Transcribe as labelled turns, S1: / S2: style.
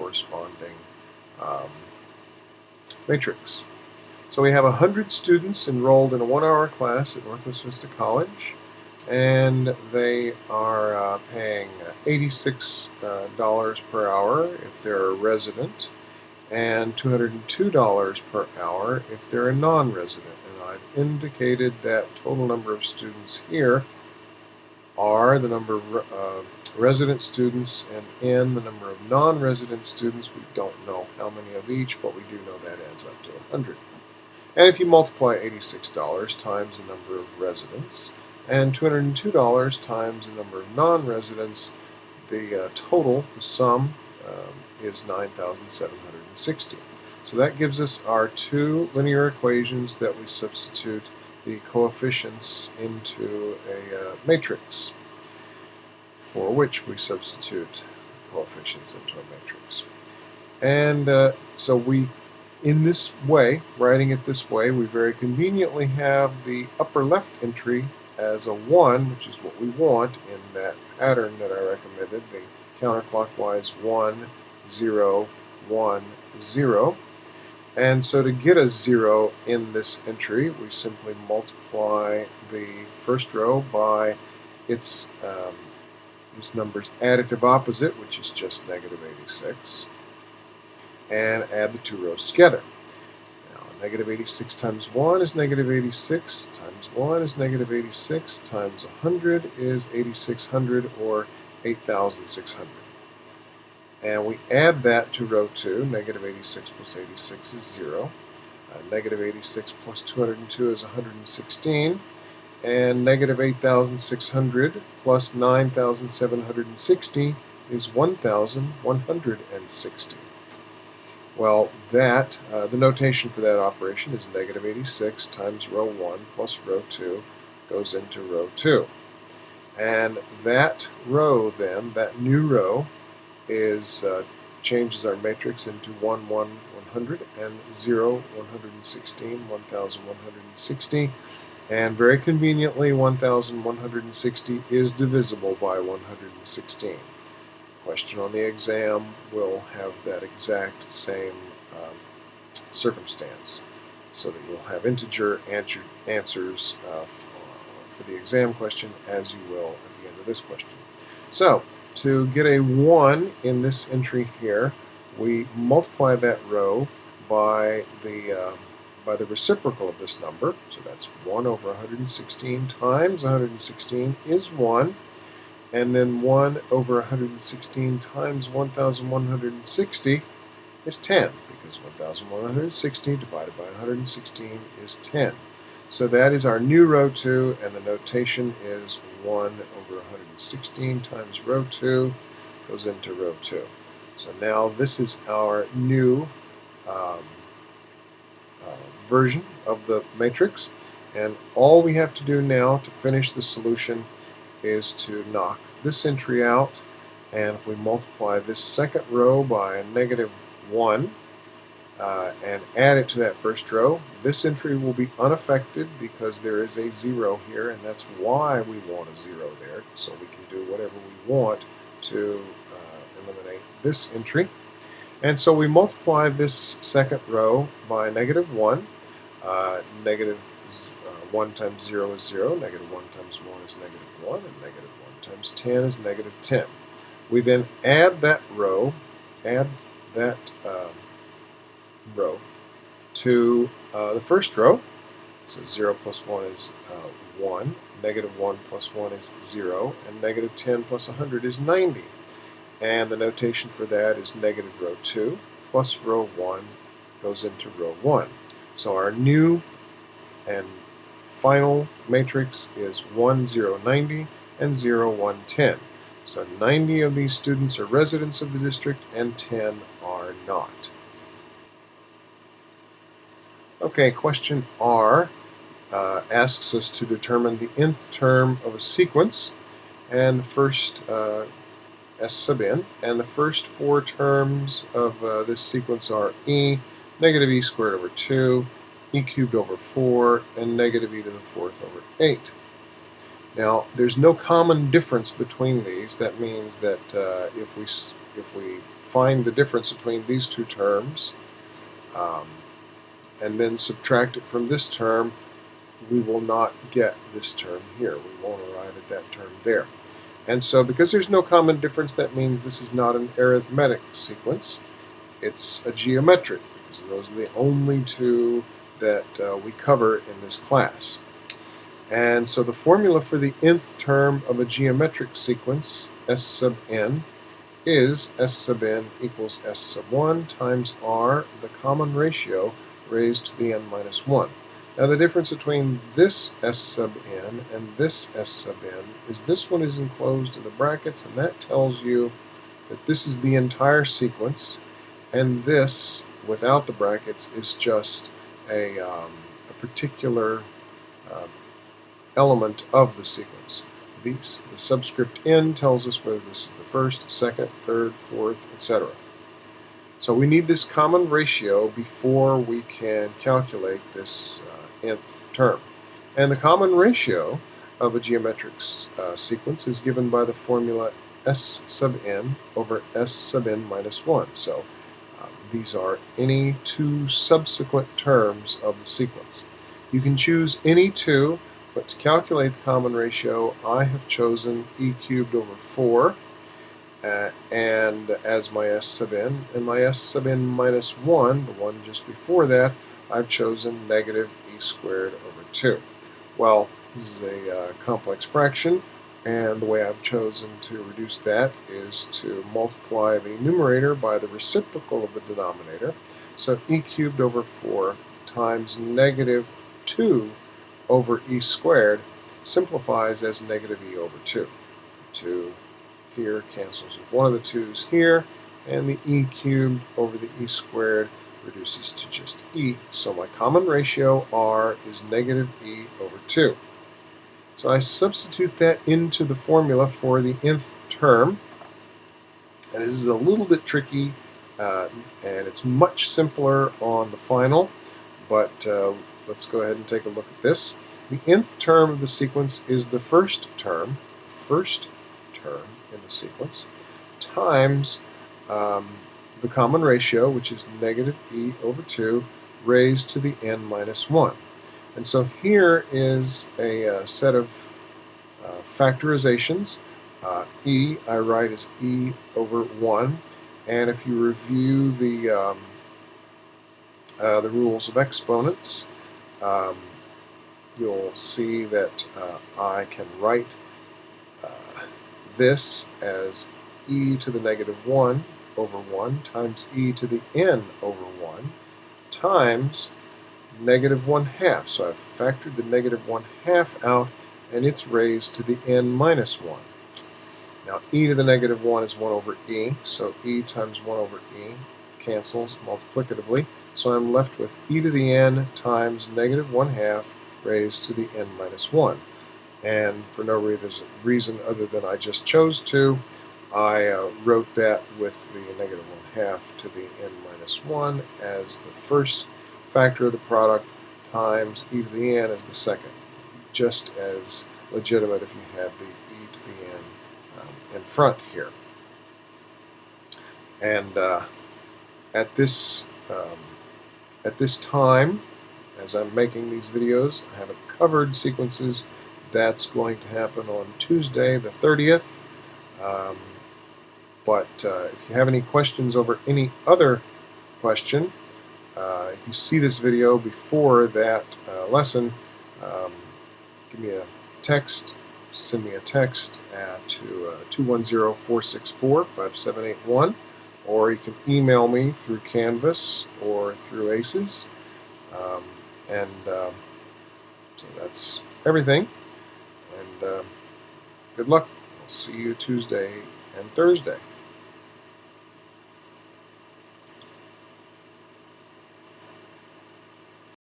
S1: corresponding matrix. So we have 100 students enrolled in a 1-hour class at Northwest Vista College, and they are paying $86 per hour if they're a resident, and $202 per hour if they're a non-resident. And I've indicated that total number of students here R, the number of resident students, and N, the number of non-resident students. We don't know how many of each, but we do know that adds up to 100. And if you multiply $86 times the number of residents and $202 times the number of non-residents, the total, the sum, is 9,760. So that gives us our two linear equations that we substitute the coefficients into a matrix, for which we substitute coefficients into a matrix. And so we, in this way, writing it this way, we very conveniently have the upper left entry as a 1, which is what we want in that pattern that I recommended, the counterclockwise 1, 0, 1, 0. And so to get a 0 in this entry, we simply multiply the first row by its this number's additive opposite, which is just negative 86, and add the two rows together. Now, negative 86 times 1 is negative 86, times 1 is negative 86, times 100 is 8,600, or 8,600. And we add that to row 2. Negative 86 plus 86 is 0. Negative 86 plus 202 is 116. And negative 8,600 plus 9,760 is 1,160. Well, the notation for that operation is negative 86 times row 1 plus row 2 goes into row 2. And that row then, that new row, is changes our matrix into 1, 1, 100, and 0, 116, 1,160. And very conveniently, 1,160 is divisible by 116. Question on the exam will have that exact same circumstance, so that you'll have integer answers for the exam question as you will at the end of this question. So, to get a 1 in this entry here, we multiply that row by the reciprocal of this number. So that's 1 over 116 times 116 is 1. And then 1 over 116 times 1,160 is 10, because 1,160 divided by 116 is 10. So that is our new row 2, and the notation is 1 over 116 times row 2 goes into row 2. So now this is our new version of the matrix, and all we have to do now to finish the solution is to knock this entry out, and if we multiply this second row by a negative 1 and add it to that first row, this entry will be unaffected because there is a 0 here, and that's why we want a 0 there, so we can do whatever we want to eliminate this entry. And so we multiply this second row by negative 1. Negative 1 times 0 is 0, negative 1 times 1 is negative 1, and negative 1 times 10 is negative 10. We then add that row, to the first row. So 0 plus 1 is 1, negative 1 plus 1 is 0, and negative 10 plus 100 is 90. And the notation for that is negative row 2 plus row 1 goes into row 1. So our new and final matrix is 1, 0, 90, and 0, 1, 10. So 90 of these students are residents of the district, and 10 are not. Okay, question R asks us to determine the nth term of a sequence, and the first S sub n, and the first 4 terms of this sequence are e, negative e squared over 2, e cubed over 4, and negative e to the 4th over 8. Now, there's no common difference between these. That means that if we find the difference between these two terms and then subtract it from this term, we will not get this term here. We won't arrive at that term there. And so because there's no common difference, that means this is not an arithmetic sequence. It's a geometric, because those are the only two that we cover in this class. And so the formula for the nth term of a geometric sequence, S sub n, is S sub n equals S sub 1 times r, the common ratio, raised to the n minus 1. Now the difference between this S sub n and this S sub n is this one is enclosed in the brackets, and that tells you that this is the entire sequence, and this, without the brackets, is just a particular element of the sequence. The subscript n tells us whether this is the first, second, third, fourth, etc. So we need this common ratio before we can calculate this nth term. And the common ratio of a geometric sequence is given by the formula S sub n over S sub n minus 1. So these are any two subsequent terms of the sequence. You can choose any two, but to calculate the common ratio, I have chosen e cubed over 4 and as my S sub n, and my S sub n minus 1, the one just before that, I've chosen negative e squared over 2. Well, this is a complex fraction, and the way I've chosen to reduce that is to multiply the numerator by the reciprocal of the denominator. So e cubed over 4 times negative 2 over e squared simplifies as negative e over 2. 2 here cancels with one of the 2's here, and the e cubed over the e squared reduces to just e. So my common ratio, r, is negative e over 2. So I substitute that into the formula for the nth term. And this is a little bit tricky, and it's much simpler on the final, but let's go ahead and take a look at this. The nth term of the sequence is the first term in the sequence, times the common ratio, which is negative e over 2, raised to the n minus 1. And so here is a set of factorizations. E I write as e over 1, and if you review the rules of exponents, you'll see that I can write this as e to the negative 1 over 1 times e to the n over 1 times negative 1/2. So I've factored the negative 1/2 out, and it's raised to the n minus 1. Now e to the negative 1 is 1 over e, so e times 1 over e cancels multiplicatively. So I'm left with e to the n times negative 1/2 raised to the n minus 1. And for no reason other than I just chose to, I wrote that with the negative 1/2 to the n minus 1 as the first factor of the product times e to the n as the second. Just as legitimate if you had the e to the n in front here. And at this time, as I'm making these videos, I haven't covered sequences. That's going to happen on Tuesday the 30th. But if you have any questions over any other question, if you see this video before that lesson, give me a text, send me a text to 210-464-5781, or you can email me through Canvas or through ACES. So that's everything, and good luck. I'll see you Tuesday and Thursday.